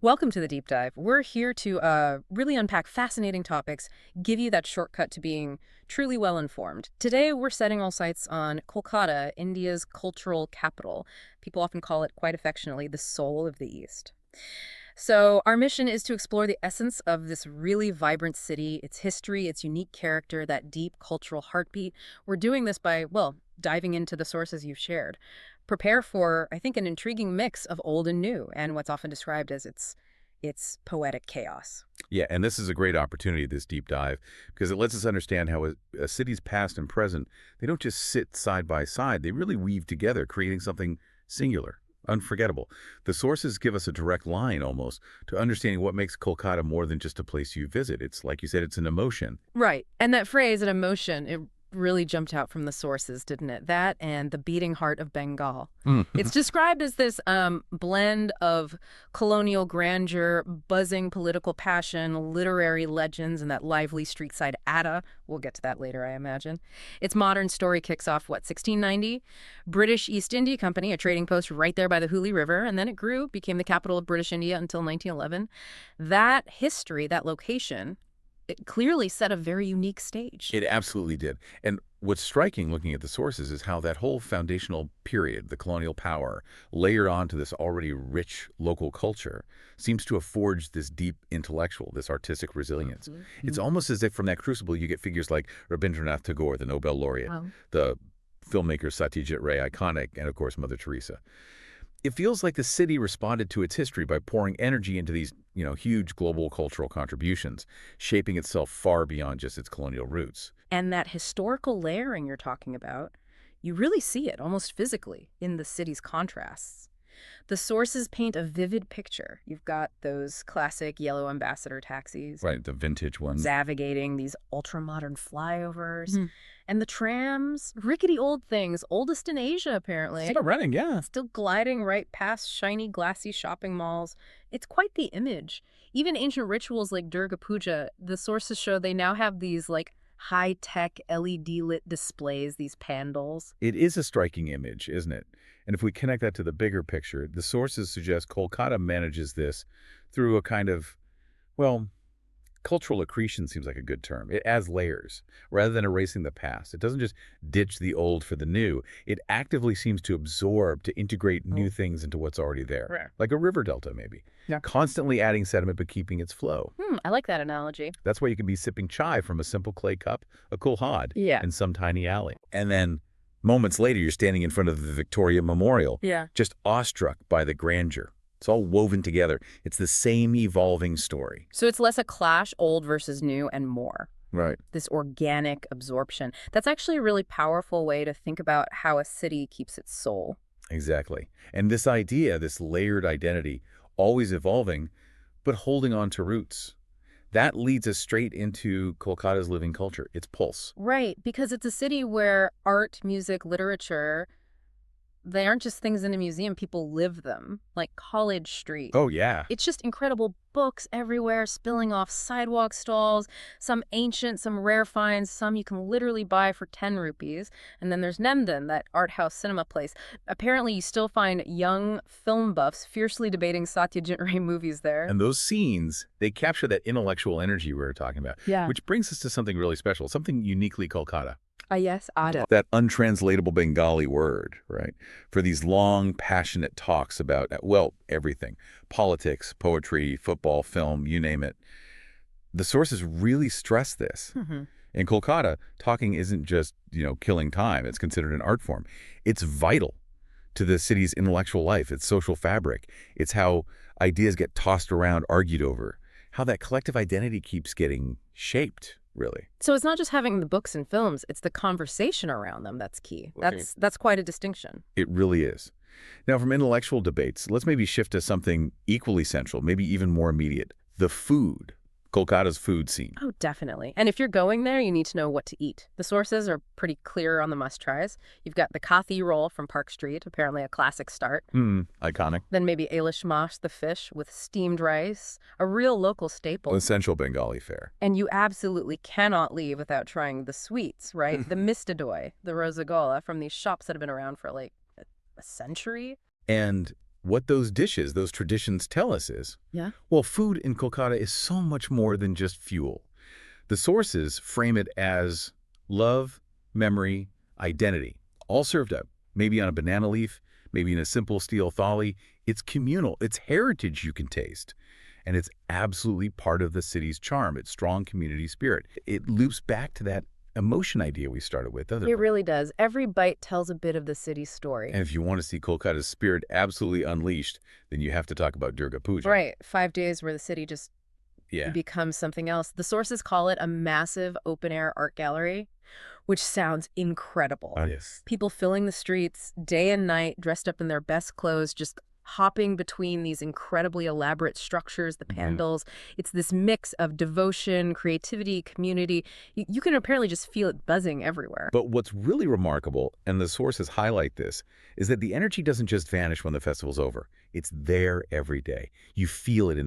Welcome to the deep dive. We're here to really unpack fascinating topics, give you that shortcut to being truly well informed. Today, we're setting all sights on Kolkata, India's cultural capital. People often call it quite affectionately the soul of the East. So, our mission is to explore the essence of this really vibrant city, its history, its unique character, that deep cultural heartbeat. We're doing this by, well, diving into the sources you've shared. Prepare for, I think, an intriguing mix of old and new, and what's often described as its poetic chaos. Yeah, and this is a great opportunity, this deep dive, because it lets us understand how a city's past and present, they don't just sit side by side. They really weave together, creating something singular, unforgettable. The sources give us a direct line, almost, to understanding what makes Kolkata more than just a place you visit. It's, like you said, it's an emotion. Right. And that phrase, an emotion, it really jumped out from the sources, didn't it? That and the beating heart of Bengal. Mm. It's described as this blend of colonial grandeur, buzzing political passion, literary legends, and that lively street side Atta. We'll get to that later, I imagine. Its modern story kicks off, what, 1690? British East India Company, a trading post right there by the Hooghly River, and then it grew, became the capital of British India until 1911. That history, that location, it clearly set a very unique stage. It absolutely did. And what's striking looking at the sources is how that whole foundational period, the colonial power, layered onto this already rich local culture, seems to have forged this deep intellectual, this artistic resilience. It's almost as if from that crucible you get figures like Rabindranath Tagore, the Nobel laureate, Wow. the filmmaker Satyajit Ray, iconic, and of course Mother Teresa. It feels like the city responded to its history by pouring energy into these, huge global cultural contributions, shaping itself far beyond just its colonial roots. And that historical layering you're talking about, you really see it almost physically in the city's contrasts. The sources paint a vivid picture. You've got those classic yellow ambassador taxis, Right, the vintage ones. navigating these ultra-modern flyovers, and the trams, rickety old things, oldest in Asia apparently, Still running, yeah. still gliding right past shiny, glassy shopping malls. It's quite the image. Even ancient rituals like Durga Puja, the sources show they now have these like high-tech LED lit displays, these pandals. It is a striking image, isn't it? And if we connect that to the bigger picture, the sources suggest Kolkata manages this through a kind of, well, cultural accretion seems like a good term. It adds layers rather than erasing the past. It doesn't just ditch the old for the new. It actively seems to absorb, to integrate new things into what's already there. Right. Like a river delta, maybe. Yeah. Constantly adding sediment but keeping its flow. I like that analogy. That's why you can be sipping chai from a simple clay cup, a kulhad, Yeah. in some tiny alley. And then moments later, you're standing in front of the Victoria Memorial, Yeah. just awestruck by the grandeur. It's all woven together. It's the same evolving story. So it's less a clash, old versus new, and more Right. this organic absorption. That's actually a really powerful way to think about how a city keeps its soul. Exactly. And this idea, this layered identity, always evolving, but holding on to roots. That leads us straight into Kolkata's living culture, its pulse. Right, because it's a city where art, music, literature, they aren't just things in a museum, people live them, like College Street. Oh, yeah. It's just incredible books everywhere, spilling off sidewalk stalls, some ancient, some rare finds, some you can literally buy for 10 rupees. And then there's Nemden, that art house cinema place. Apparently, you still find young film buffs fiercely debating Satyajit Ray movies there. And those scenes, they capture that intellectual energy we were talking about, Yeah. which brings us to something really special, something uniquely Kolkata. Yes, Ada. That untranslatable Bengali word, right? For these long, passionate talks about, well, everything. Politics, poetry, football, film, you name it. The sources really stress this. In Kolkata, talking isn't just, killing time. It's considered an art form. It's vital to the city's intellectual life, its social fabric. It's how ideas get tossed around, argued over, how that collective identity keeps getting shaped, really. So it's not just having the books and films, it's the conversation around them that's key. Okay. That's quite a distinction. It really is. Now, from intellectual debates, let's maybe shift to something equally central, maybe even more immediate, the food. Kolkata's food scene. Oh, definitely. And if you're going there, you need to know what to eat. The sources are pretty clear on the must-tries. You've got the kathi roll from Park Street, apparently a classic start. Iconic. Then maybe Elish mash, the fish with steamed rice, a real local staple. Essential Bengali fare. And you absolutely cannot leave without trying the sweets, right? The mistadoy, the rosagola from these shops that have been around for like a century. And what those dishes, those traditions tell us is, Yeah. well, food in Kolkata is so much more than just fuel. The sources frame it as love, memory, identity, all served up, maybe on a banana leaf, maybe in a simple steel thali. It's communal. It's heritage you can taste. And it's absolutely part of the city's charm, its strong community spirit. It loops back to that emotion idea we started with. It really does. Every bite tells a bit of the city's And story. if you want to see Kolkata's spirit absolutely unleashed, then you have to talk about Durga Puja. Right. 5 days where the city just Yeah. becomes something else. The sources call it a massive open-air art gallery, which sounds incredible. Yes. People filling the streets day and night, dressed up in their best clothes, just hopping between these incredibly elaborate structures, the pandals. It's this mix of devotion, creativity, community. You can apparently just feel it buzzing everywhere. But what's really remarkable, and the sources highlight this, is that the energy doesn't just vanish when the festival's over. It's there every day. You feel it in the